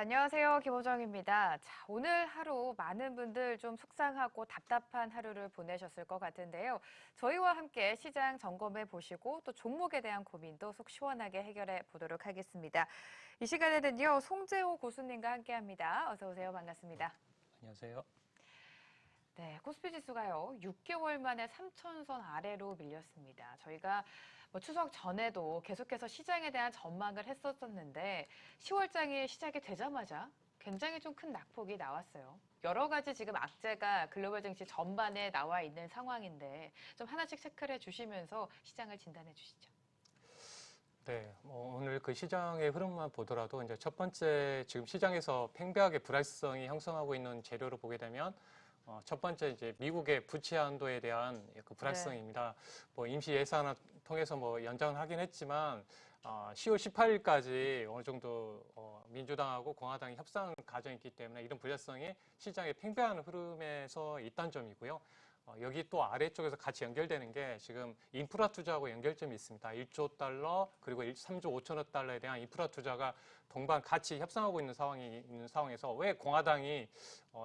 안녕하세요. 김호정입니다. 자, 오늘 하루 많은 분들 좀 속상하고 답답한 하루를 보내셨을 것 같은데요. 저희와 함께 시장 점검해 보시고 또 종목에 대한 고민도 속 시원하게 해결해 보도록 하겠습니다. 이 시간에는요, 송재호 고수님과 함께 합니다. 어서 오세요. 반갑습니다. 안녕하세요. 네, 코스피 지수가요, 6개월 만에 3,000선 아래로 밀렸습니다. 저희가 추석 전에도 계속해서 시장에 대한 전망을 했었었는데 10월장이 시작이 되자마자 굉장히 좀 큰 낙폭이 나왔어요. 여러 가지 지금 악재가 글로벌 증시 전반에 나와 있는 상황인데 좀 하나씩 체크를 해주시면서 시장을 진단해 주시죠. 네, 오늘 그 시장의 흐름만 보더라도 이제 첫 번째 지금 시장에서 팽배하게 불확실성이 형성하고 있는 재료를 보게 되면 첫 번째 이제 미국의 부채 한도에 대한 그 불확실성입니다. 뭐 임시 예산을 통해서 뭐 연장을 하긴 했지만 10월 18일까지 어느 정도 민주당하고 공화당이 협상 과정이 있기 때문에 이런 불확실성이 시장에 팽배한 흐름에서 있다는 점이고요. 여기 또 아래쪽에서 같이 연결되는 게 지금 인프라 투자하고 연결점이 있습니다. 1조 달러 그리고 3조 5천억 달러에 대한 인프라 투자가 동반 같이 협상하고 있는 상황에서 왜 공화당이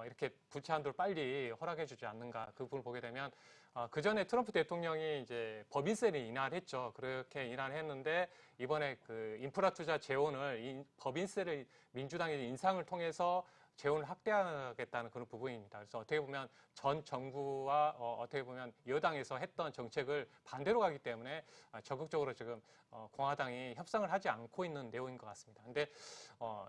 이렇게 부채 한도를 빨리 허락해주지 않는가 그 부분을 보게 되면 그 전에 트럼프 대통령이 이제 법인세를 인하했죠. 그렇게 인하했는데 이번에 그 인프라 투자 재원을 법인세를 민주당의 인상을 통해서 재원을 확대하겠다는 그런 부분입니다. 그래서 어떻게 보면 전 정부와 어떻게 보면 여당에서 했던 정책을 반대로 가기 때문에 적극적으로 지금 공화당이 협상을 하지 않고 있는 내용인 것 같습니다. 근데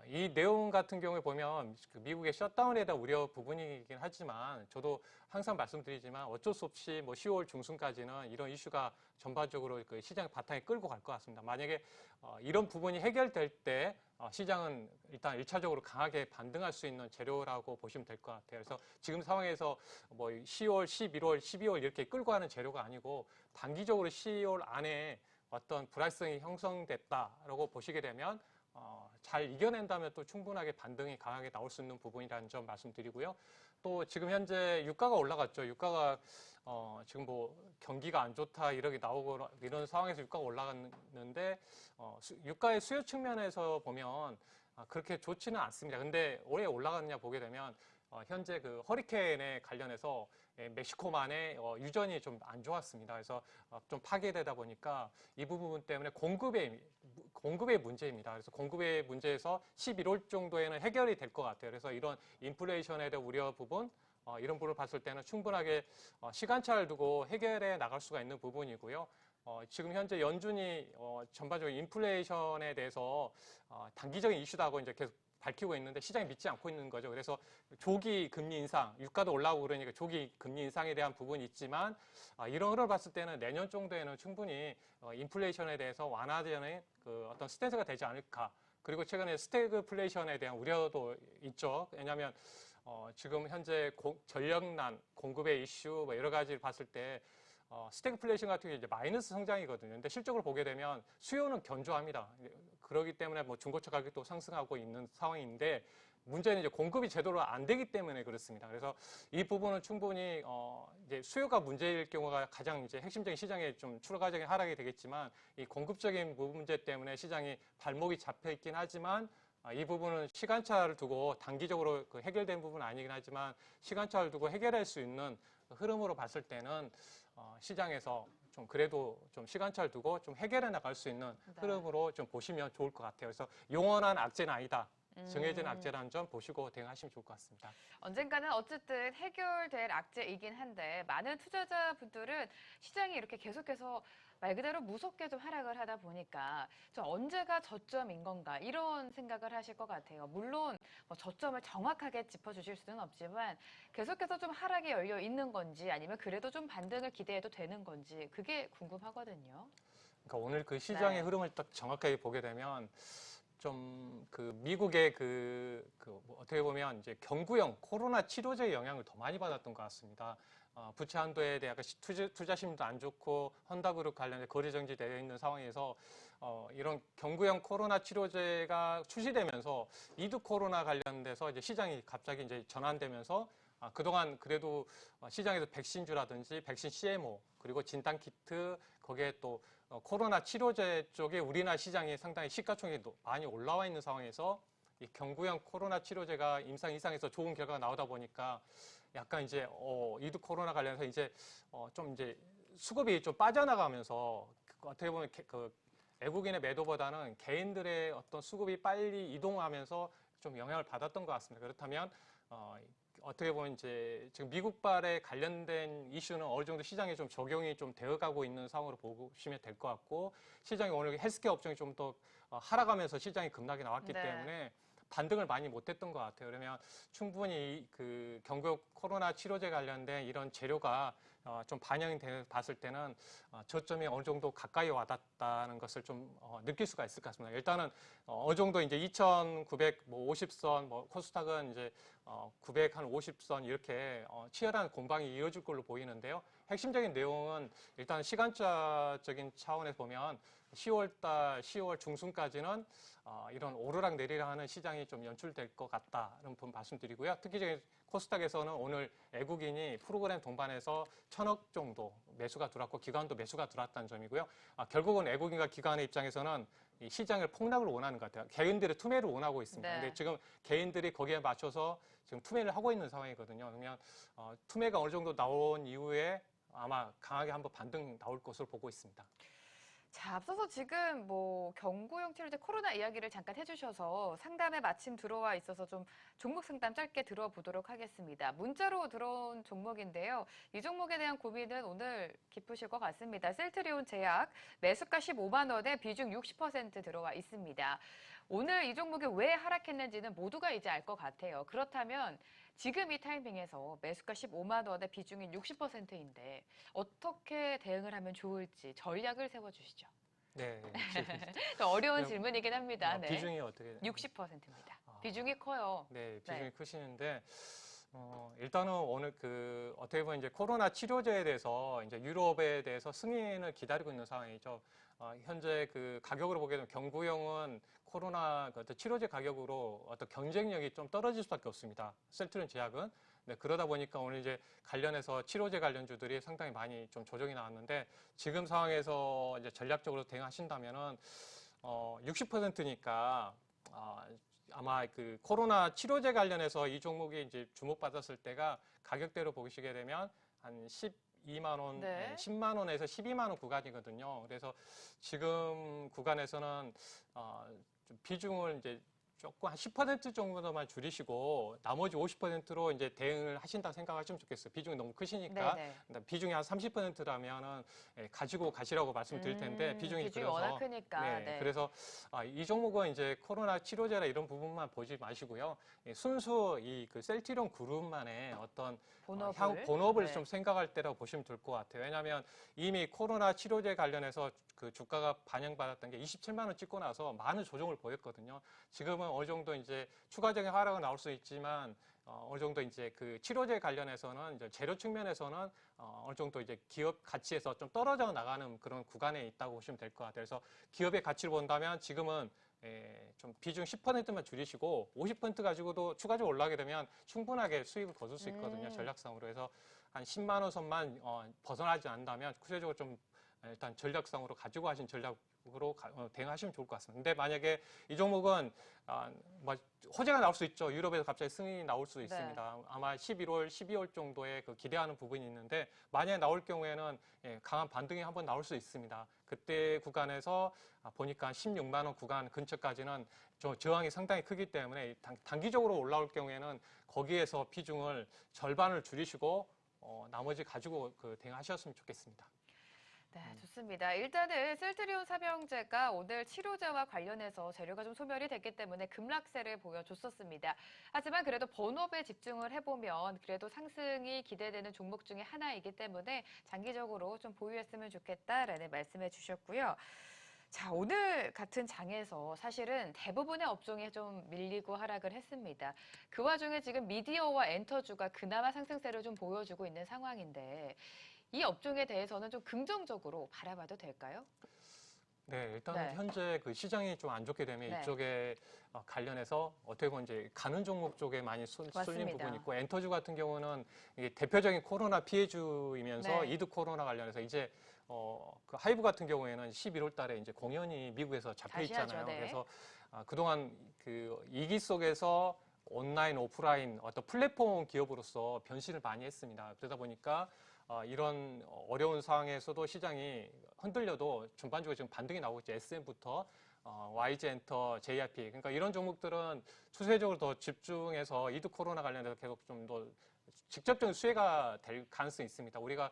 이 내용 같은 경우에 보면 그 미국의 셧다운에 대한 우려 부분이긴 하지만 저도 항상 말씀드리지만 어쩔 수 없이 뭐 10월 중순까지는 이런 이슈가 전반적으로 그 시장 바탕에 끌고 갈 것 같습니다. 만약에 이런 부분이 해결될 때 시장은 일단 1차적으로 강하게 반등할 수 있는 재료라고 보시면 될 것 같아요. 그래서 지금 상황에서 뭐 10월, 11월, 12월 이렇게 끌고 가는 재료가 아니고 단기적으로 10월 안에 어떤 불확실성이 형성됐다라고 보시게 되면 잘 이겨낸다면 또 충분하게 반등이 강하게 나올 수 있는 부분이라는 점 말씀드리고요. 또 지금 현재 유가가 올라갔죠. 유가가 지금 뭐 경기가 안 좋다 이렇게 나오고 이런 상황에서 유가가 올라갔는데 유가의 수요 측면에서 보면 그렇게 좋지는 않습니다. 근데 왜 올라갔냐 보게 되면 현재 그 허리케인에 관련해서 멕시코만의 유전이 좀 안 좋았습니다. 그래서 좀 파괴되다 보니까 이 부분 때문에 공급의 문제입니다. 그래서 공급의 문제에서 11월 정도에는 해결이 될 것 같아요. 그래서 이런 인플레이션에 대한 우려 부분 이런 부분을 봤을 때는 충분하게 시간차를 두고 해결해 나갈 수가 있는 부분이고요. 지금 현재 연준이 전반적으로 인플레이션에 대해서 단기적인 이슈다고 이제 계속 밝히고 있는데 시장이 믿지 않고 있는 거죠. 그래서 조기 금리 인상, 유가도 올라오고 그러니까 조기 금리 인상에 대한 부분이 있지만 이런 흐름을 봤을 때는 내년 정도에는 충분히 인플레이션에 대해서 완화되는 그 어떤 스탠스가 되지 않을까. 그리고 최근에 스태그플레이션에 대한 우려도 있죠. 왜냐하면 지금 현재 전력난, 공급의 이슈 뭐 여러 가지를 봤을 때 스태그플레이션 같은 게 이제 마이너스 성장이거든요. 근데 실적으로 보게 되면 수요는 견조합니다. 그렇기 때문에 뭐 중고차 가격도 상승하고 있는 상황인데 문제는 이제 공급이 제대로 안 되기 때문에 그렇습니다. 그래서 이 부분은 충분히 이제 수요가 문제일 경우가 가장 이제 핵심적인 시장의 좀 추가적인 하락이 되겠지만 이 공급적인 문제 때문에 시장이 발목이 잡혀 있긴 하지만 이 부분은 시간차를 두고 단기적으로 그 해결된 부분은 아니긴 하지만 시간차를 두고 해결할 수 있는 흐름으로 봤을 때는 시장에서 좀 그래도 좀 시간차를 두고 좀 해결해 나갈 수 있는 흐름으로 좀 보시면 좋을 것 같아요. 그래서 영원한 악재는 아니다. 정해진 악재라는 점 보시고 대응하시면 좋을 것 같습니다. 언젠가는 어쨌든 해결될 악재이긴 한데 많은 투자자분들은 시장이 이렇게 계속해서 말 그대로 무섭게 좀 하락을 하다 보니까 좀 언제가 저점인 건가 이런 생각을 하실 것 같아요. 물론 뭐 저점을 정확하게 짚어주실 수는 없지만 계속해서 좀 하락이 열려 있는 건지 아니면 그래도 좀 반등을 기대해도 되는 건지 그게 궁금하거든요. 그러니까 오늘 그 시장의 네. 흐름을 딱 정확하게 보게 되면 좀 그 미국의 뭐 어떻게 보면 이제 경구형 코로나 치료제 영향을 더 많이 받았던 것 같습니다. 부채 한도에 대한 투자심도 안 좋고 헝다그룹 관련해 거래 정지되어 있는 상황에서 이런 경구형 코로나 치료제가 출시되면서 이드 코로나 관련돼서 이제 시장이 갑자기 이제 전환되면서 그동안 그래도 시장에서 백신주라든지 백신 CMO 그리고 진단키트 거기에 또 코로나 치료제 쪽에 우리나라 시장이 상당히 시가총액이 많이 올라와 있는 상황에서 이 경구형 코로나 치료제가 임상 이상에서 좋은 결과가 나오다 보니까 약간 이제 이드 코로나 관련해서 이제 좀 이제 수급이 좀 빠져나가면서 어떻게 보면 그 외국인의 매도보다는 개인들의 어떤 수급이 빨리 이동하면서 좀 영향을 받았던 것 같습니다. 그렇다면 어떻게 보면 이제 지금 미국발에 관련된 이슈는 어느 정도 시장에 좀 적용이 좀 되어가고 있는 상황으로 보시면 될 것 같고, 시장이 오늘 헬스케어 업종이 좀 더 하락하면서 시장이 급락이 나왔기 네. 때문에 반등을 많이 못했던 것 같아요. 그러면 충분히 그 경구 코로나 치료제 관련된 이런 재료가 좀 반영이 돼 봤을 때는 저점이 어느 정도 가까이 와닿았다는 것을 좀 느낄 수가 있을 것 같습니다. 일단은 어느 정도 이제 2,950선, 뭐 코스닥은 이제 950선 이렇게 치열한 공방이 이어질 걸로 보이는데요. 핵심적인 내용은 일단 시간차적인 차원에서 보면 10월 중순까지는 이런 오르락 내리락 하는 시장이 좀 연출될 것 같다는 분 말씀드리고요. 특히 코스닥에서는 오늘 외국인이 프로그램 동반해서 1,000억 정도 매수가 들어왔고 기관도 매수가 들어왔다는 점이고요. 결국은 외국인과 기관의 입장에서는 이 시장을 폭락을 원하는 것 같아요. 개인들의 투매를 원하고 있습니다. 네. 근데 지금 개인들이 거기에 맞춰서 지금 투매를 하고 있는 상황이거든요. 그러면 투매가 어느 정도 나온 이후에 아마 강하게 한번 반등 나올 것으로 보고 있습니다. 자, 앞서서 지금 뭐 경구용 치료제 코로나 이야기를 잠깐 해주셔서 상담에 마침 들어와 있어서 좀 종목 상담 짧게 들어보도록 하겠습니다. 문자로 들어온 종목인데요. 이 종목에 대한 고민은 오늘 깊으실 것 같습니다. 셀트리온 제약 매수가 15만 원에 비중 60% 들어와 있습니다. 오늘 이 종목이 왜 하락했는지는 모두가 이제 알 것 같아요. 그렇다면 지금 이 타이밍에서 매수가 15만 원에 비중이 60%인데 어떻게 대응을 하면 좋을지 전략을 세워주시죠. 네. 좀 어려운 그냥, 질문이긴 합니다. 네. 비중이 어떻게? 60%입니다. 비중이 커요. 네, 비중이 네. 크시는데, 일단은 오늘 어떻게 보면 이제 코로나 치료제에 대해서 이제 유럽에 대해서 승인을 기다리고 있는 상황이죠. 현재 그 가격으로 보게 되면 경구용은 코로나 그 어떤 치료제 가격으로 어떤 경쟁력이 좀 떨어질 수밖에 없습니다. 셀트리온 제약은. 네, 그러다 보니까 오늘 이제 관련해서 치료제 관련주들이 상당히 많이 좀 조정이 나왔는데, 지금 상황에서 이제 전략적으로 대응하신다면은 60%니까 아마 그 코로나 치료제 관련해서 이 종목이 이제 주목받았을 때가 가격대로 보시게 되면 한 12만 원, 네. 10만 원에서 12만 원 구간이거든요. 그래서 지금 구간에서는 좀 비중을 이제 조금 한 10% 정도만 줄이시고 나머지 50%로 이제 대응을 하신다고 생각하시면 좋겠어요. 비중이 너무 크시니까. 네네. 비중이 한 30%라면은 가지고 가시라고 말씀드릴 텐데 비중이 그래서 워낙 크니까. 네, 네. 그래서 이 종목은 이제 코로나 치료제나 이런 부분만 보지 마시고요. 순수 그 셀트리온 그룹만의 어떤 향후 본업을 네. 좀 생각할 때라고 보시면 될 것 같아요. 왜냐하면 이미 코로나 치료제 관련해서 그 주가가 반영받았던 게 27만 원 찍고 나서 많은 조정을 보였거든요. 지금은 어느 정도 이제 추가적인 하락은 나올 수 있지만 어느 정도 이제 그 치료제 관련해서는 이제 재료 측면에서는 어느 정도 이제 기업 가치에서 좀 떨어져 나가는 그런 구간에 있다고 보시면 될 것 같아요. 그래서 기업의 가치를 본다면 지금은 좀 비중 10%만 줄이시고 50% 가지고도 추가적으로 올라가게 되면 충분하게 수익을 거둘 수 있거든요. 전략상으로 해서 한 10만 원 선만 벗어나지 않는다면 구체적으로 좀 일단 전략상으로 가지고 하신 전략으로 대응하시면 좋을 것 같습니다. 근데 만약에 이 종목은 뭐 호재가 나올 수 있죠. 유럽에서 갑자기 승인이 나올 수 있습니다. 아마 11월, 12월 정도에 그 기대하는 부분이 있는데 만약에 나올 경우에는 강한 반등이 한번 나올 수 있습니다. 그때 구간에서 보니까 16만 원 구간 근처까지는 저항이 상당히 크기 때문에 단기적으로 올라올 경우에는 거기에서 비중을 절반을 줄이시고 나머지 가지고 대응하셨으면 좋겠습니다. 네, 좋습니다. 일단은 셀트리온 삼형제가 오늘 치료제와 관련해서 재료가 좀 소멸이 됐기 때문에 급락세를 보여줬었습니다. 하지만 그래도 본업에 집중을 해보면 그래도 상승이 기대되는 종목 중에 하나이기 때문에 장기적으로 좀 보유했으면 좋겠다라는 말씀해 주셨고요. 자, 오늘 같은 장에서 사실은 대부분의 업종에 좀 밀리고 하락을 했습니다. 그 와중에 지금 미디어와 엔터주가 그나마 상승세를 좀 보여주고 있는 상황인데 이 업종에 대해서는 좀 긍정적으로 바라봐도 될까요? 네, 일단은 네. 현재 그 시장이 좀 안 좋게 되면 네. 이쪽에 관련해서 어떻게 보면 이제 가는 종목 쪽에 많이 쏠린 맞습니다. 부분이 있고 엔터주 같은 경우는 이게 대표적인 코로나 피해주이면서 네. 이드 코로나 관련해서 이제 그 하이브 같은 경우에는 11월 달에 이제 공연이 미국에서 잡혀 다시 하죠. 있잖아요. 네. 그래서 그동안 그 위기 속에서 온라인, 오프라인 어떤 플랫폼 기업으로서 변신을 많이 했습니다. 그러다 보니까 이런 어려운 상황에서도 시장이 흔들려도 전반적으로 지금 반등이 나오고 있죠. SM부터 YG엔터, JRP. 그러니까 이런 종목들은 추세적으로 더 집중해서 이드 코로나 관련해서 계속 좀 더 직접적인 수혜가 될 가능성이 있습니다. 우리가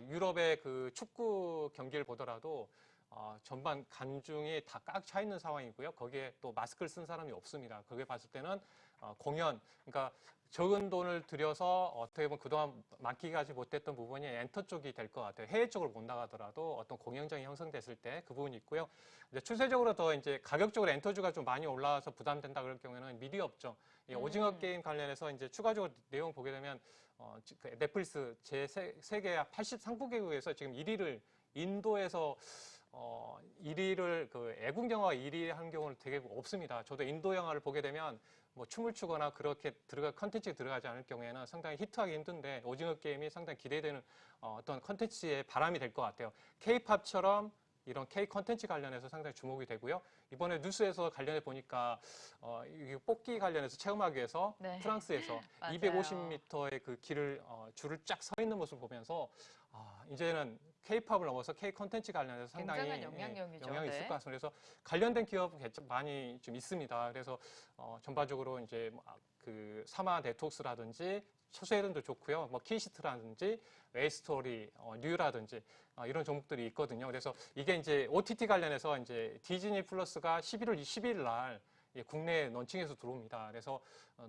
유럽의 그 축구 경기를 보더라도 전반 관중이 다 꽉 차 있는 상황이고요. 거기에 또 마스크를 쓴 사람이 없습니다. 그게 봤을 때는 공연, 그러니까 적은 돈을 들여서 어떻게 보면 그동안 맡기가지 못했던 부분이 엔터 쪽이 될 것 같아요. 해외 쪽으로 못 나가더라도 어떤 공연장이 형성됐을 때 그 부분이 있고요. 이제 추세적으로 더 이제 가격적으로 엔터주가 좀 많이 올라와서 부담된다 그럴 경우에는 미디어 업종, 이 오징어 게임 관련해서 이제 추가적으로 내용 보게 되면 그 넷플릭스 제 세계 83개국에서 지금 1위를 인도에서 1위를 그 애국 영화 1위 한 경우는 되게 없습니다. 저도 인도 영화를 보게 되면 뭐 춤을 추거나 그렇게 컨텐츠에 들어가지 않을 경우에는 상당히 히트하기 힘든데 오징어 게임이 상당히 기대되는 어떤 컨텐츠의 바람이 될 것 같아요. K-팝처럼 이런 K 컨텐츠 관련해서 상당히 주목이 되고요. 이번에 뉴스에서 관련해 보니까 이 뽑기 관련해서 체험하기 위해서 네. 프랑스에서 맞아요. 250m의 그 길을 줄을 쫙 서 있는 모습을 보면서 이제는 K-팝을 넘어서 K 컨텐츠 관련해서 상당히 굉장한 영향력이죠. 영향이 있을 네. 것 같습니다. 그래서 관련된 기업 많이 좀 있습니다. 그래서 전반적으로 이제 그 사마 네트웍스라든지 초세련도 좋고요. 뭐 키시트라든지 웨이스토리, 뉴라든지 이런 종목들이 있거든요. 그래서 이게 이제 OTT 관련해서 이제 디즈니 플러스가 11월 20일 날 국내 런칭해서 들어옵니다. 그래서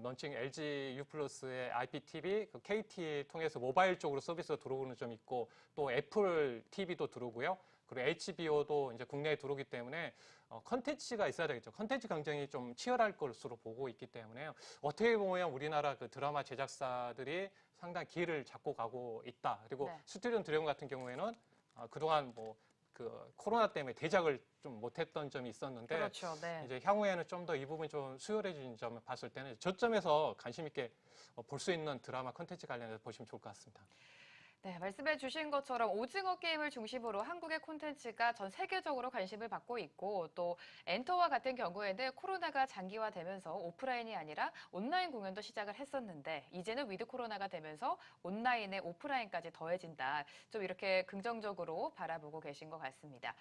런칭 LG U 플러스의 IPTV, 그 KT 통해서 모바일 쪽으로 서비스가 들어오는 점이 있고 또 애플 TV도 들어오고요. 그리고 HBO도 이제 국내에 들어오기 때문에 컨텐츠가 있어야 되겠죠. 컨텐츠 경쟁이 좀 치열할 것으로 보고 있기 때문에요. 어떻게 보면 우리나라 그 드라마 제작사들이 상당히 기회를 잡고 가고 있다. 그리고 네. 스튜디오 드래곤 같은 경우에는 그동안 뭐 그 코로나 때문에 대작을 좀 못했던 점이 있었는데 그렇죠. 네. 이제 향후에는 좀 더 이 부분이 좀 수월해진 점을 봤을 때는 저점에서 관심 있게 볼 수 있는 드라마 컨텐츠 관련해서 보시면 좋을 것 같습니다. 네, 말씀해 주신 것처럼 오징어 게임을 중심으로 한국의 콘텐츠가 전 세계적으로 관심을 받고 있고 또 엔터와 같은 경우에는 코로나가 장기화되면서 오프라인이 아니라 온라인 공연도 시작을 했었는데 이제는 위드 코로나가 되면서 온라인에 오프라인까지 더해진다. 좀 이렇게 긍정적으로 바라보고 계신 것 같습니다.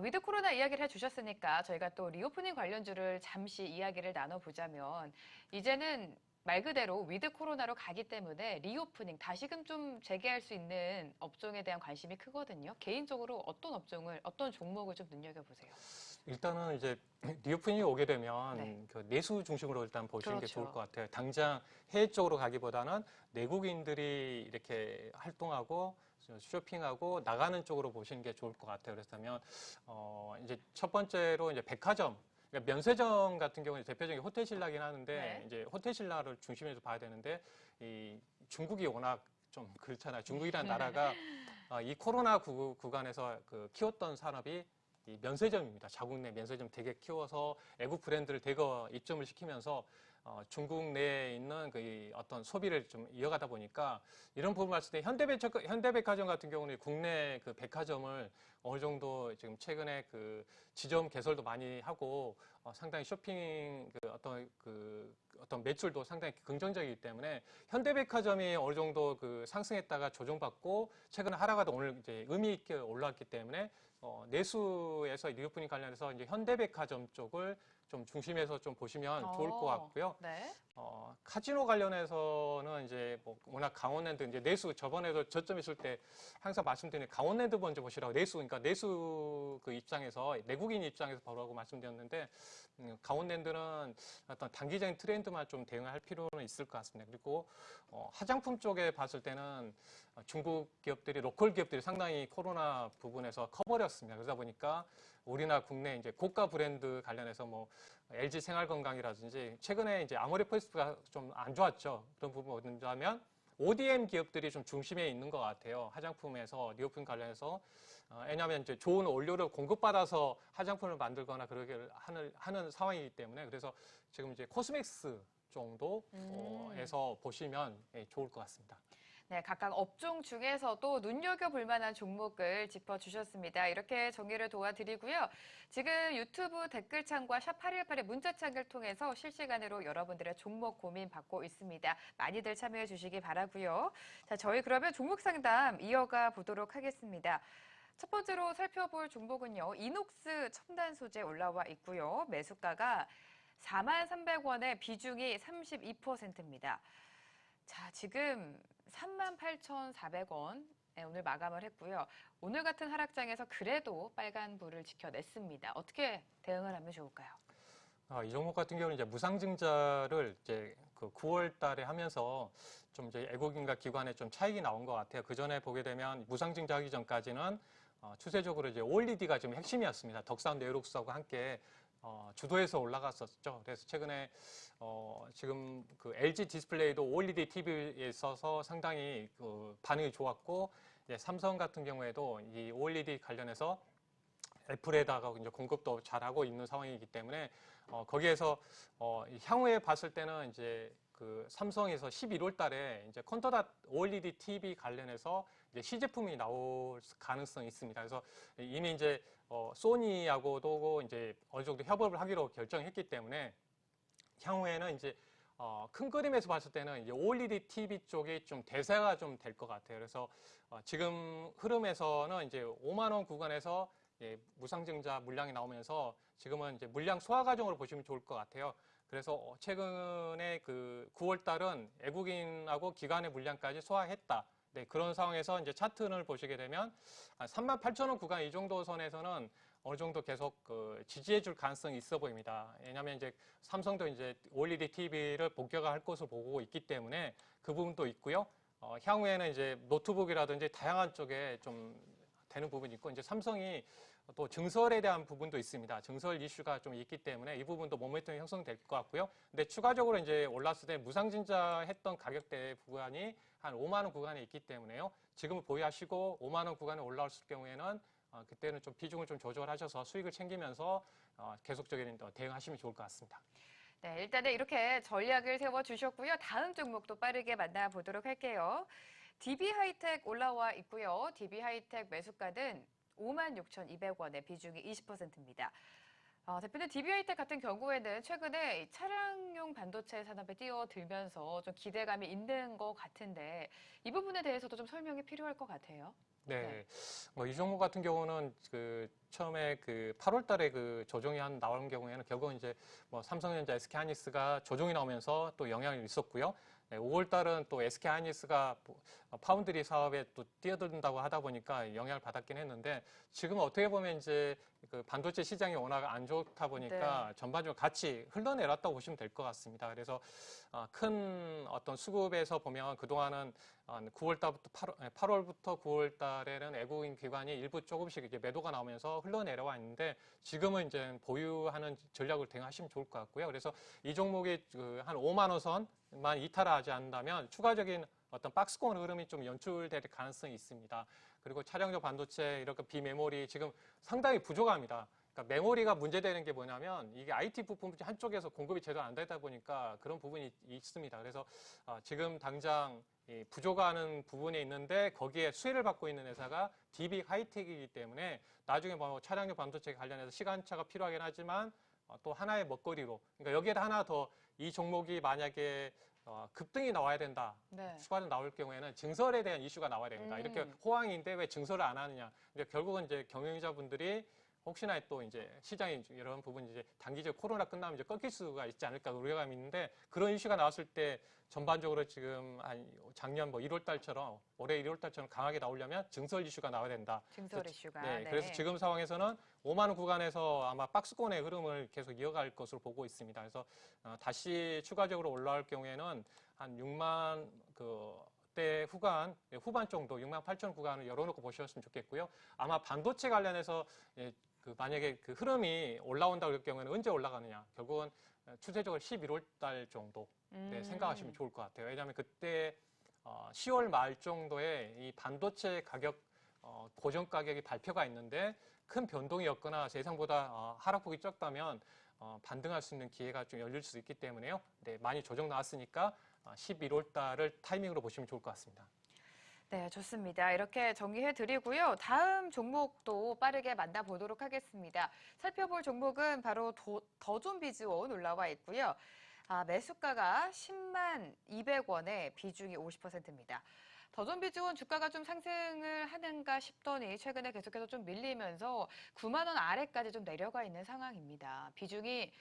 위드 코로나 이야기를 해주셨으니까 저희가 또 리오프닝 관련주를 잠시 이야기를 나눠보자면 이제는 말 그대로 위드 코로나로 가기 때문에 리오프닝, 다시금 좀 재개할 수 있는 업종에 대한 관심이 크거든요. 개인적으로 어떤 업종을, 어떤 종목을 좀 눈여겨보세요? 일단은 이제 리오프닝이 오게 되면 네. 그 내수 중심으로 일단 보시는 게 그렇죠. 좋을 것 같아요. 당장 해외 쪽으로 가기보다는 내국인들이 이렇게 활동하고 쇼핑하고 나가는 쪽으로 보시는 게 좋을 것 같아요. 그렇다면 이제 첫 번째로 이제 백화점, 그러니까 면세점 같은 경우는 대표적인 호텔 신라긴 하는데 네. 이제 호텔 신라를 중심에서 봐야 되는데 이 중국이 워낙 좀 그렇잖아요. 중국이라는 나라가 이 코로나 구간에서 그 키웠던 산업이 이 면세점입니다. 자국 내 면세점 되게 키워서 애국 브랜드를 대거 입점을 시키면서 중국 내에 있는 그 어떤 소비를 좀 이어가다 보니까 이런 부분 봤을 때 현대백화점 같은 경우는 국내 그 백화점을 어느 정도 지금 최근에 그 지점 개설도 많이 하고 상당히 쇼핑 어떤 매출도 상당히 긍정적이기 때문에 현대백화점이 어느 정도 그 상승했다가 조정받고 최근에 하락하다 오늘 이제 의미 있게 올라왔기 때문에 내수에서 리오프닝 관련해서 이제 현대백화점 쪽을 좀 중심에서 좀 보시면 좋을 것 같고요. 네. 카지노 관련해서는 이제 뭐 워낙 강원랜드 이제 내수 저번에도 저점 있을 때 항상 말씀드리는 강원랜드 먼저 보시라고 그러니까 내수 그 입장에서 내국인 입장에서 보라고 말씀드렸는데 강원랜드는 어떤 단기적인 트렌드만 좀 대응할 필요는 있을 것 같습니다. 그리고 화장품 쪽에 봤을 때는 중국 기업들이 로컬 기업들이 상당히 코로나 부분에서 커버렸습니다. 그러다 보니까 우리나라 국내 이제 고가 브랜드 관련해서 뭐 LG 생활건강이라든지 최근에 이제 아모레퍼스트가 좀 안 좋았죠. 그런 부분 어딘가하면 ODM 기업들이 좀 중심에 있는 것 같아요. 화장품에서 리오프닝 관련해서 왜냐하면 이제 좋은 원료를 공급받아서 화장품을 만들거나 그러게 하는 상황이기 때문에 그래서 지금 이제 코스맥스 정도에서 보시면 좋을 것 같습니다. 네, 각각 업종 중에서도 눈여겨볼 만한 종목을 짚어주셨습니다. 이렇게 정리를 도와드리고요. 지금 유튜브 댓글창과 샵 8181의 문자창을 통해서 실시간으로 여러분들의 종목 고민 받고 있습니다. 많이들 참여해 주시기 바라고요. 자, 저희 그러면 종목 상담 이어가 보도록 하겠습니다. 첫 번째로 살펴볼 종목은요. 이녹스 첨단 소재 올라와 있고요. 매수가가 43,300원에 비중이 32%입니다. 자, 지금 38,400원 오늘 마감을 했고요. 오늘 같은 하락장에서 그래도 빨간불을 지켜냈습니다. 어떻게 대응을 하면 좋을까요? 이 종목 같은 경우는 이제 무상증자를 이제 그 9월 달에 하면서 좀 이제 외국인과 기관에 좀 차익이 나온 것 같아요. 그 전에 보게 되면 무상증자 하기 전까지는 추세적으로 이제 OLED가 지금 핵심이었습니다. 덕산 네이록스하고 함께 주도해서 올라갔었죠. 그래서 최근에 지금 그 LG 디스플레이도 OLED TV에 있어서 상당히 그 반응이 좋았고, 이제 삼성 같은 경우에도 이 OLED 관련해서 애플에다가 이제 공급도 잘하고 있는 상황이기 때문에 거기에서 향후에 봤을 때는 이제 그 삼성에서 11월 달에 이제 컨터닷 OLED TV 관련해서 이제 시제품이 나올 가능성이 있습니다. 그래서 이미 이제 소니하고도 이제 어느 정도 협업을 하기로 결정했기 때문에 향후에는 이제 큰 그림에서 봤을 때는 이제 OLED TV 쪽이 좀 대세가 좀 될 것 같아요. 그래서 지금 흐름에서는 이제 5만 원 구간에서 무상증자 물량이 나오면서 지금은 이제 물량 소화 과정으로 보시면 좋을 것 같아요. 그래서 최근에 그 9월 달은 외국인하고 기관의 물량까지 소화했다. 네, 그런 상황에서 이제 차트를 보시게 되면 38,000원 구간 이 정도 선에서는 어느 정도 계속 그 지지해 줄 가능성이 있어 보입니다. 왜냐하면 이제 삼성도 이제 OLED TV를 본격화할 것으로 보고 있기 때문에 그 부분도 있고요. 향후에는 이제 노트북이라든지 다양한 쪽에 좀 되는 부분이 있고, 이제 삼성이 또 증설에 대한 부분도 있습니다. 증설 이슈가 좀 있기 때문에 이 부분도 모멘텀이 형성될 것 같고요. 근데 추가적으로 이제 올랐을 때 무상증자 했던 가격대 구간이 한 5만 원 구간에 있기 때문에요. 지금은 보유하시고 5만 원 구간에 올라왔을 경우에는 그때는 좀 비중을 좀 조절하셔서 수익을 챙기면서 계속적인 대응하시면 좋을 것 같습니다. 네, 일단은 이렇게 전략을 세워주셨고요. 다음 종목도 빠르게 만나보도록 할게요. DB하이텍 올라와 있고요. DB하이텍 매수가는 56,200원에 비중이 20%입니다. 대표님, DB하이텍 같은 경우에는 최근에 이 차량용 반도체 산업에 뛰어들면서 좀 기대감이 있는 것 같은데 이 부분에 대해서도 좀 설명이 필요할 것 같아요. 네. 뭐 이 종목 같은 경우는 그 처음에 그 8월 달에 그 조정이 나온 경우에는 결국은 이제 뭐 삼성전자, SK하이닉스가 조정이 나오면서 또 영향이 있었고요. 네, 5월 달은 또 SK하이닉스가 파운드리 사업에 또 뛰어든다고 하다 보니까 영향을 받았긴 했는데, 지금 어떻게 보면 이제 그 반도체 시장이 워낙 안 좋다 보니까 전반적으로 같이 흘러내렸다고 보시면 될 것 같습니다. 그래서 큰 어떤 수급에서 보면 그동안은 9월 달부터 8월부터 9월 달에는 외국인 기관이 일부 조금씩 이제 매도가 나오면서 흘러내려와 있는데, 지금은 이제 보유하는 전략을 대응하시면 좋을 것 같고요. 그래서 이 종목이 한 5만 원 선만 이탈하지 않는다면 추가적인 어떤 박스권 흐름이 좀 연출될 가능성이 있습니다. 그리고 차량용 반도체 이렇게 비메모리 지금 상당히 부족합니다. 그러니까 메모리가 문제되는 게 뭐냐면 이게 IT 부품 한쪽에서 공급이 제대로 안 되다 보니까 그런 부분이 있습니다. 그래서 지금 당장 부족하는 부분이 있는데 거기에 수혜를 받고 있는 회사가 DB 하이텍이기 때문에 나중에 뭐 차량용 반도체 관련해서 시간차가 필요하긴 하지만 또 하나의 먹거리로, 그러니까 여기에 하나 더 이 종목이 만약에 급등이 나와야 된다. 네. 추가로 나올 경우에는 증설에 대한 이슈가 나와야 됩니다. 이렇게 호황인데 왜 증설을 안 하느냐. 이제 결국은 이제 경영자분들이 혹시나 또 이제 시장이 이런 부분이 이제 단기적 코로나 끝나면 이제 꺾일 수가 있지 않을까 우려감이 있는데, 그런 이슈가 나왔을 때 전반적으로 지금 한 작년 뭐 1월 달처럼 올해 1월 달처럼 강하게 나오려면 증설 이슈가 나와야 된다. 증설 이슈가. 네, 그래서 지금 상황에서는 5만 원 구간에서 아마 박스권의 흐름을 계속 이어갈 것으로 보고 있습니다. 그래서 다시 추가적으로 올라올 경우에는 한 6만 대 후반 정도 6만 8천 구간을 열어놓고 보셨으면 좋겠고요. 아마 반도체 관련해서 만약에 그 흐름이 올라온다고 할 경우에는 언제 올라가느냐. 결국은 추세적으로 11월 달 정도 생각하시면 좋을 것 같아요. 왜냐하면 그때 10월 말 정도에 이 반도체 가격 고정 가격이 발표가 있는데 큰 변동이 없거나 예상보다 하락폭이 적다면 반등할 수 있는 기회가 좀 열릴 수 있기 때문에요. 네, 많이 조정 나왔으니까 11월 달을 타이밍으로 보시면 좋을 것 같습니다. 네, 좋습니다. 이렇게 정리해 드리고요. 다음 종목도 빠르게 만나보도록 하겠습니다. 살펴볼 종목은 바로 더존비즈원 올라와 있고요. 매수가가 10만 200원에 비중이 50%입니다. 더존비즈원 주가가 좀 상승을 하는가 싶더니 최근에 계속해서 좀 밀리면서 9만 원 아래까지 좀 내려가 있는 상황입니다. 비중이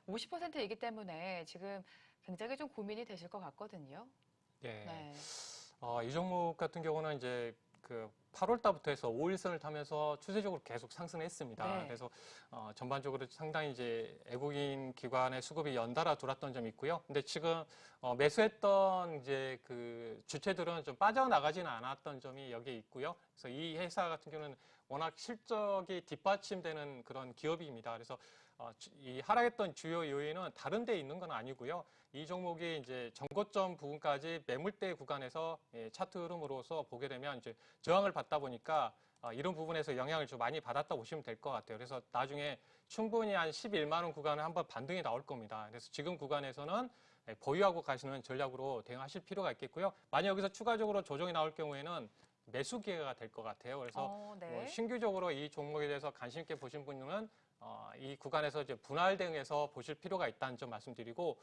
50%이기 때문에 지금 굉장히 좀 고민이 되실 것 같거든요. 예. 네. 이 종목 같은 경우는 이제 그 8월 달부터 해서 5일선을 타면서 추세적으로 계속 상승했습니다. 네. 그래서 전반적으로 상당히 이제 외국인 기관의 수급이 연달아 들어왔던 점이 있고요. 근데 지금 매수했던 이제 그 주체들은 좀 빠져나가지는 않았던 점이 여기에 있고요. 그래서 이 회사 같은 경우는 워낙 실적이 뒷받침되는 그런 기업입니다. 그래서 이 하락했던 주요 요인은 다른 데 있는 건 아니고요. 이 종목이 이제 전고점 부분까지 매물대 구간에서 차트 흐름으로서 보게 되면 이제 저항을 받다 보니까 이런 부분에서 영향을 좀 많이 받았다 보시면 될 것 같아요. 그래서 나중에 충분히 한 11만 원 구간에 한번 반등이 나올 겁니다. 그래서 지금 구간에서는 보유하고 가시는 전략으로 대응하실 필요가 있겠고요. 만약 여기서 추가적으로 조정이 나올 경우에는 매수 기회가 될 것 같아요. 그래서 네. 뭐 신규적으로 이 종목에 대해서 관심 있게 보신 분들은 이 구간에서 이제 분할 대응해서 보실 필요가 있다는 점 말씀드리고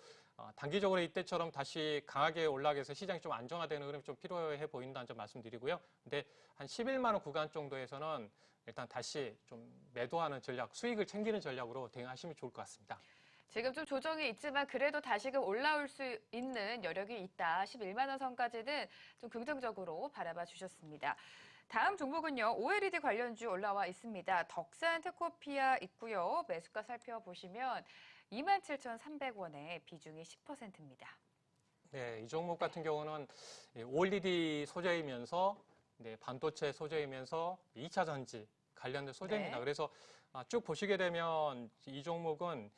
단기적으로 이때처럼 다시 강하게 올라가게 해서 시장이 좀 안정화되는 흐름이 좀 필요해 보인다는 점 말씀드리고요. 근데 한 11만 원 구간 정도에서는 일단 다시 좀 매도하는 전략, 수익을 챙기는 전략으로 대응하시면 좋을 것 같습니다. 지금 좀 조정이 있지만 그래도 다시금 올라올 수 있는 여력이 있다. 11만 원 선까지는 좀 긍정적으로 바라봐 주셨습니다. 다음 종목은요. OLED 관련주 올라와 있습니다. 덕산 테코피아 있고요. 매수가 살펴보시면 27,300원에 비중이 10%입니다. 네, 이 종목 같은 경우는 OLED 소재이면서 반도체 소재이면서 2차 전지 관련된 소재입니다. 네. 그래서 쭉 보시게 되면 이 종목은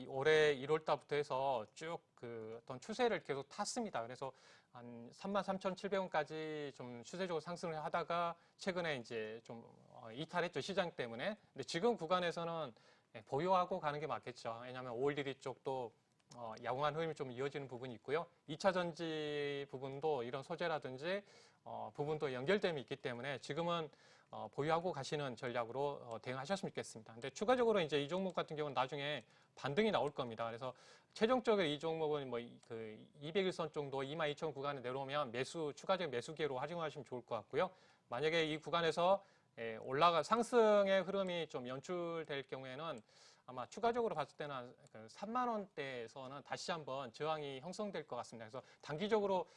올해 1월 달부터 해서 쭉 그 어떤 추세를 계속 탔습니다. 그래서 한 33,700원까지 좀 추세적으로 상승을 하다가 최근에 이제 좀 이탈했죠, 시장 때문에. 근데 지금 구간에서는 보유하고 가는 게 맞겠죠. 왜냐하면 OLED 쪽도 양호한 흐름이 좀 이어지는 부분이 있고요. 2차 전지 부분도 이런 소재라든지 부분도 연결됨이 있기 때문에 지금은 보유하고 가시는 전략으로 대응하셨으면 좋겠습니다. 근데 추가적으로 이제 이 종목 같은 경우는 나중에 반등이 나올 겁니다. 그래서 최종적으로 이 종목은 뭐 그 200일선 정도 22,000 구간에 내려오면 추가적인 매수 기회로 활용하시면 좋을 것 같고요. 만약에 이 구간에서 상승의 흐름이 좀 연출될 경우에는 아마 추가적으로 봤을 때는 한 3만 원대에서는 다시 한번 저항이 형성될 것 같습니다. 그래서 단기적으로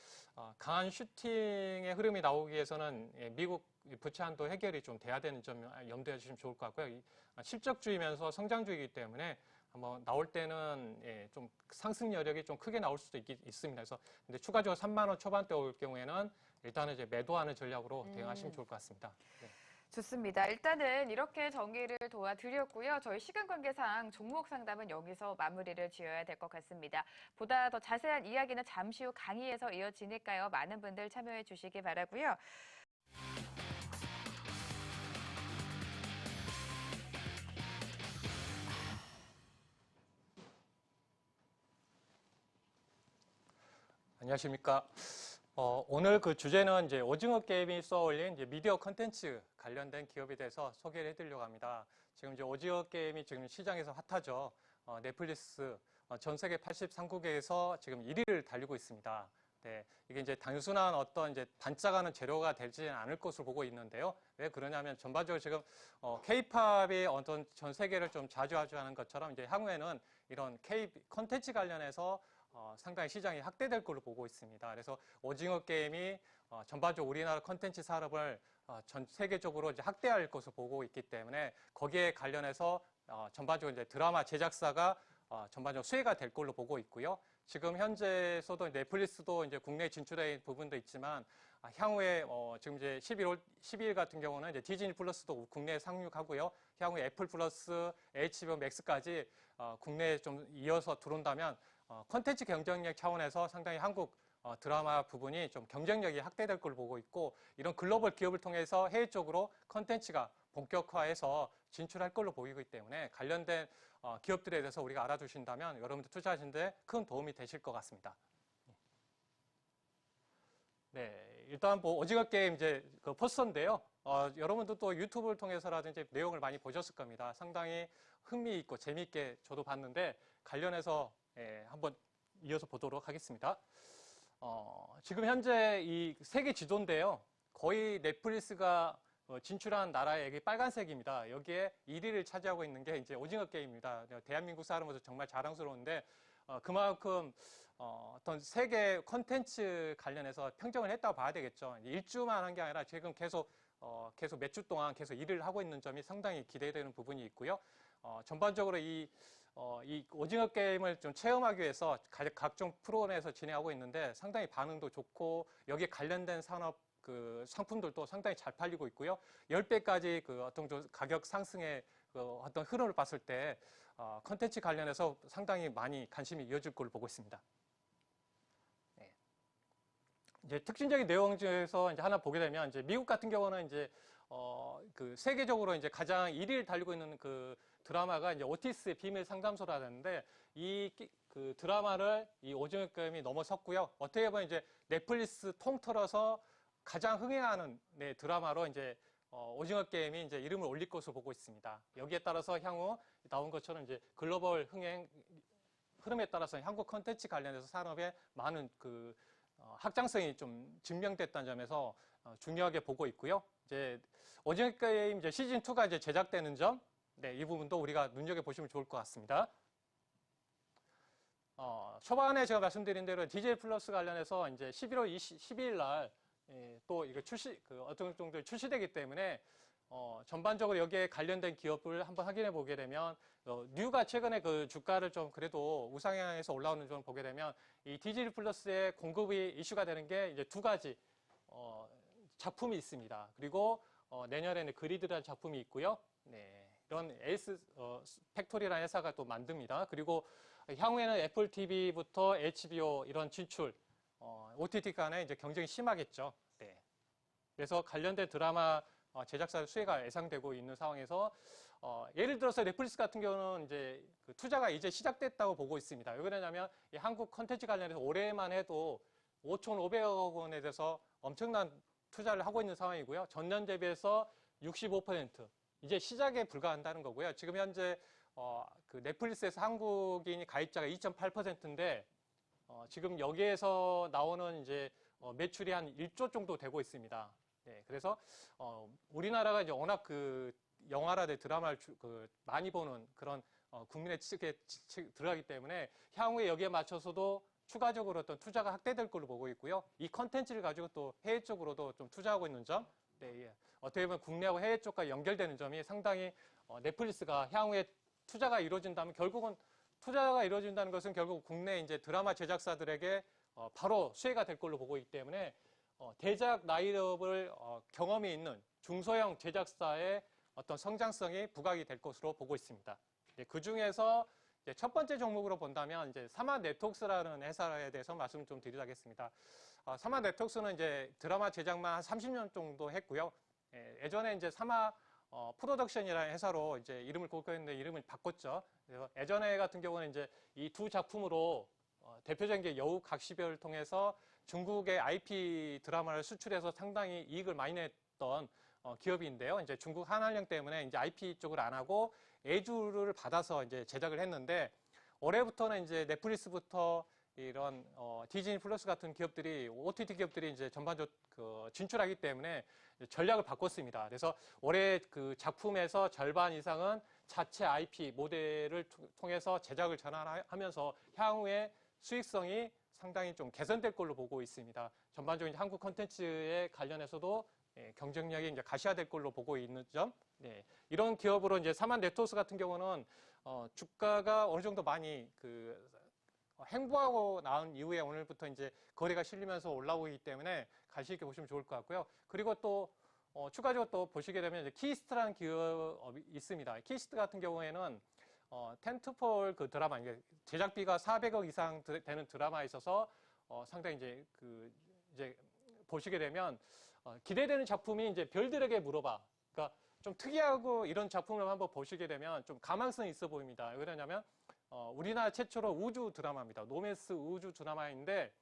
강한 슈팅의 흐름이 나오기 위해서는 미국 부채 한도 해결이 좀 돼야 되는 점 염두해 주시면 좋을 것 같고요. 실적주이면서 성장주이기 때문에 한번 나올 때는 좀 상승 여력이 좀 크게 나올 수도 있습니다. 그래서 근데 추가적으로 3만 원 초반대 올 경우에는 일단은 이제 매도하는 전략으로 대응하시면 좋을 것 같습니다. 네. 좋습니다. 일단은 이렇게 정리를 도와드렸고요. 저희 시간 관계상 종목 상담은 여기서 마무리를 지어야 될 것 같습니다. 보다 더 자세한 이야기는 잠시 후 강의에서 이어지니까요. 많은 분들 참여해 주시기 바라고요. 안녕하십니까. 오늘 그 주제는 이제 오징어 게임이 쏘아올린 이제 미디어 컨텐츠 관련된 기업에 대해서 소개를 해드리려고 합니다. 지금 이제 오징어 게임이 지금 시장에서 핫하죠. 넷플릭스 전 세계 83국에서 지금 1위를 달리고 있습니다. 네, 이게 이제 단순한 어떤 이제 반짝하는 재료가 되지는 않을 것으로 보고 있는데요. 왜 그러냐면 전반적으로 지금 K-팝이 어떤 전 세계를 좀 좌지우지하는 것처럼 이제 향후에는 이런 K 컨텐츠 관련해서 상당히 시장이 확대될 걸로 보고 있습니다. 그래서 오징어 게임이 전반적으로 우리나라 컨텐츠 산업을 전 세계적으로 이제 확대할 것으로 보고 있기 때문에 거기에 관련해서 전반적으로 이제 드라마 제작사가 전반적으로 수혜가 될 걸로 보고 있고요. 지금 현재에서도 넷플릭스도 이제 국내 진출된 부분도 있지만 향후에 지금 이제 12일 같은 경우는 이제 디즈니 플러스도 국내에 상륙하고요. 향후에 애플 플러스, HBO 맥스까지 국내에 좀 이어서 들어온다면 콘텐츠 경쟁력 차원에서 상당히 한국 드라마 부분이 좀 경쟁력이 확대될 걸로 보고 있고 이런 글로벌 기업을 통해서 해외 쪽으로 콘텐츠가 본격화해서 진출할 걸로 보이기 때문에 관련된 기업들에 대해서 우리가 알아두신다면 여러분들 투자하시는 데 큰 도움이 되실 것 같습니다. 네, 일단 뭐 오징어 게임 이제 그 포스터인데요. 여러분도 또 유튜브를 통해서라든지 내용을 많이 보셨을 겁니다. 상당히 흥미있고 재미있게 저도 봤는데 관련해서 한번 이어서 보도록 하겠습니다. 지금 현재 이 세계 지도인데요. 거의 넷플릭스가 진출한 나라의 여기 빨간색입니다. 여기에 1위를 차지하고 있는 게 이제 오징어 게임입니다. 대한민국 사람으로서 정말 자랑스러운데 그만큼 어떤 세계 콘텐츠 관련해서 평정을 했다고 봐야 되겠죠. 일주만 한 게 아니라 지금 계속 몇 주 동안 계속 일을 하고 있는 점이 상당히 기대되는 부분이 있고요. 전반적으로 이 오징어 게임을 좀 체험하기 위해서 각종 프로그램에서 진행하고 있는데 상당히 반응도 좋고 여기에 관련된 산업 그 상품들도 상당히 잘 팔리고 있고요. 10배까지 그 어떤 가격 상승의 그 어떤 흐름을 봤을 때 컨텐츠 관련해서 상당히 많이 관심이 이어질 걸로 보고 있습니다. 네. 이제 특징적인 내용 중에서 이제 하나 보게 되면 이제 미국 같은 경우는 이제 그 세계적으로 이제 가장 1위를 달리고 있는 그 드라마가 이제 오티스의 비밀 상담소라는데 그 드라마를 이 오징어 게임이 넘어섰고요. 어떻게 보면 이제 넷플릭스 통틀어서 가장 흥행하는 드라마로 이제 오징어 게임이 이제 이름을 올릴 것으로 보고 있습니다. 여기에 따라서 향후 나온 것처럼 이제 글로벌 흥행 흐름에 따라서 한국 콘텐츠 관련해서 산업에 많은 그 확장성이 좀 증명됐다는 점에서 중요하게 보고 있고요. 이제 오징어 게임 이제 시즌 2가 이제 제작되는 점, 이 부분도 우리가 눈여겨 보시면 좋을 것 같습니다. 초반에 제가 말씀드린 대로 DJ 플러스 관련해서 이제 11월 12일 날 또 이거 어떤 정도 출시되기 때문에 전반적으로 여기에 관련된 기업을 한번 확인해 보게 되면 뉴가 최근에 그 주가를 좀 그래도 우상향해서 올라오는 점 보게 되면 이 디즈니 플러스의 공급이 이슈가 되는 게 이제 두 가지 작품이 있습니다. 그리고 내년에는 그리드라는 작품이 있고요. 이런 에이스 팩토리라는 회사가 또 만듭니다. 그리고 향후에는 애플 TV부터 HBO 이런 진출 OTT 간에 이제 경쟁이 심하겠죠. 그래서 관련된 드라마 제작사 수혜가 예상되고 있는 상황에서 예를 들어서 넷플릭스 같은 경우는 이제 그 투자가 이제 시작됐다고 보고 있습니다. 왜 그러냐면 이 한국 콘텐츠 관련해서 올해만 해도 5,500억 원에 대해서 엄청난 투자를 하고 있는 상황이고요. 전년 대비해서 65% 이제 시작에 불과한다는 거고요. 지금 현재 그 넷플릭스에서 한국인이 가입자가 2.8%인데 지금 여기에서 나오는 이제 매출이 한 1조 정도 되고 있습니다. 그래서 우리나라가 이제 워낙 그 영화라든 드라마를 많이 보는 그런 국민의 측에 들어가기 때문에 향후에 여기에 맞춰서도 추가적으로 어떤 투자가 확대될 걸로 보고 있고요. 이 컨텐츠를 가지고 또 해외 쪽으로도 좀 투자하고 있는 점, 어떻게 보면 국내하고 해외 쪽과 연결되는 점이 상당히 넷플릭스가 향후에 투자가 이루어진다면 결국은 투자가 이루어진다는 것은 결국 국내 이제 드라마 제작사들에게 바로 수혜가 될 걸로 보고 있기 때문에 대작 라인업을 경험이 있는 중소형 제작사의 어떤 성장성이 부각이 될 것으로 보고 있습니다. 그 중에서 첫 번째 종목으로 본다면 이제 사마 네트웍스라는 회사에 대해서 말씀을 좀 드리겠습니다. 사마 네트웍스는 이제 드라마 제작만 한 30년 정도 했고요. 예전에 이제 사마 프로덕션이라는 회사로 이제 이름을 갖고 있는데 이름을 바꿨죠. 그래서 예전에 같은 경우는 이제 이 두 작품으로 대표적인 게 여우 각시별을 통해서 중국의 IP 드라마를 수출해서 상당히 이익을 많이 냈던 기업인데요. 이제 중국 한한령 때문에 이제 IP 쪽을 안 하고 애주를 받아서 이제 제작을 했는데 올해부터는 이제 넷플릭스부터 이런 디즈니 플러스 같은 기업들이 OTT 기업들이 이제 전반적으로 진출하기 때문에 전략을 바꿨습니다. 그래서 올해 그 작품에서 절반 이상은 자체 IP 모델을 통해서 제작을 전환하면서 향후에 수익성이 상당히 좀 개선될 걸로 보고 있습니다. 전반적으로 한국 콘텐츠에 관련해서도 경쟁력이 이제 가시화될 걸로 보고 있는 점, 이런 기업으로 이제 사만 네트워크스 같은 경우는 주가가 어느 정도 많이 행보하고 나온 이후에 오늘부터 이제 거래가 실리면서 올라오기 때문에 관심 있게 보시면 좋을 것 같고요. 그리고 또 추가적으로 또 보시게 되면 이제 키스트라는 기업이 있습니다. 키스트 같은 경우에는 텐트폴 그 드라마 이제 제작비가 400억 이상 되는 드라마에 있어서 상당히 이제 보시게 되면 기대되는 작품이 이제 별들에게 물어봐. 그러니까 좀 특이하고 이런 작품을 한번 보시게 되면 좀 가망성이 있어 보입니다. 왜 그러냐면 우리나라 최초로 우주 드라마입니다. 노메스 우주 드라마인데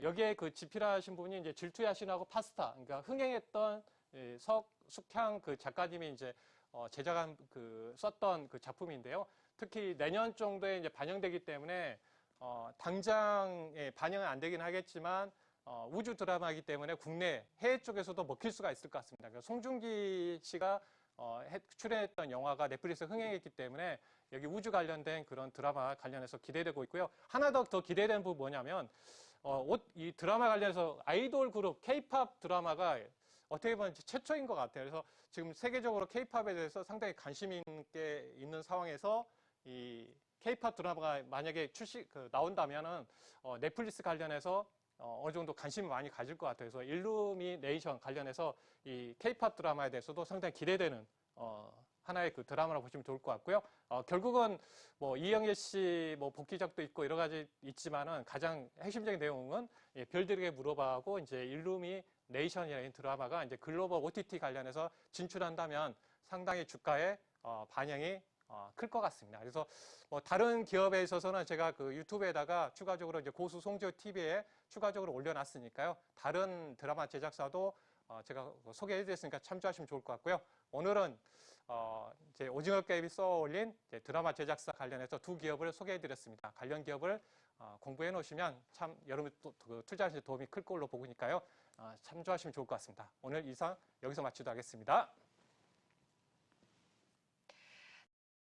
여기에 그 집필하신 분이 이제 질투의 신하고 파스타, 그러니까 흥행했던 석숙향 그 작가님이 이제 제작한 썼던 그 작품인데요. 특히 내년 정도에 이제 반영되기 때문에 당장 반영은 안 되긴 하겠지만 우주 드라마이기 때문에 국내 해외 쪽에서도 먹힐 수가 있을 것 같습니다. 그러니까 송중기 씨가 출연했던 영화가 넷플릭스 흥행했기 때문에 여기 우주 관련된 그런 드라마 관련해서 기대되고 있고요. 하나 더 기대되는 부분 뭐냐면 이 드라마 관련해서 아이돌 그룹 K-팝 드라마가 어떻게 보면 최초인 것 같아요. 그래서 지금 세계적으로 K-팝에 대해서 상당히 관심 있게 있는 상황에서 이 K-팝 드라마가 만약에 나온다면은 넷플릭스 관련해서 어느 정도 관심을 많이 가질 것 같아요. 그래서 일루미네이션 관련해서 이 K-팝 드라마에 대해서도 상당히 기대되는 하나의 그 드라마라고 보시면 좋을 것 같고요. 결국은 뭐 이영애 씨 뭐 복귀작도 있고 여러 가지 있지만은 가장 핵심적인 내용은 별들에게 물어봐하고 이제 일루미네이션이라는 드라마가 이제 글로벌 OTT 관련해서 진출한다면 상당히 주가에 반영이 클 것 같습니다. 그래서 뭐 다른 기업에 있어서는 제가 그 유튜브에다가 추가적으로 이제 고수 송지효 TV에 추가적으로 올려놨으니까요. 다른 드라마 제작사도 제가 소개해드렸으니까 참조하시면 좋을 것 같고요. 오늘은 이제 오징어 게임이 쏘아올린 드라마 제작사 관련해서 두 기업을 소개해드렸습니다. 관련 기업을 공부해 놓으시면 참 여러분 투자하시는 데 도움이 클 걸로 보니까요. 참조하시면 좋을 것 같습니다. 오늘 이상 여기서 마치도록 하겠습니다.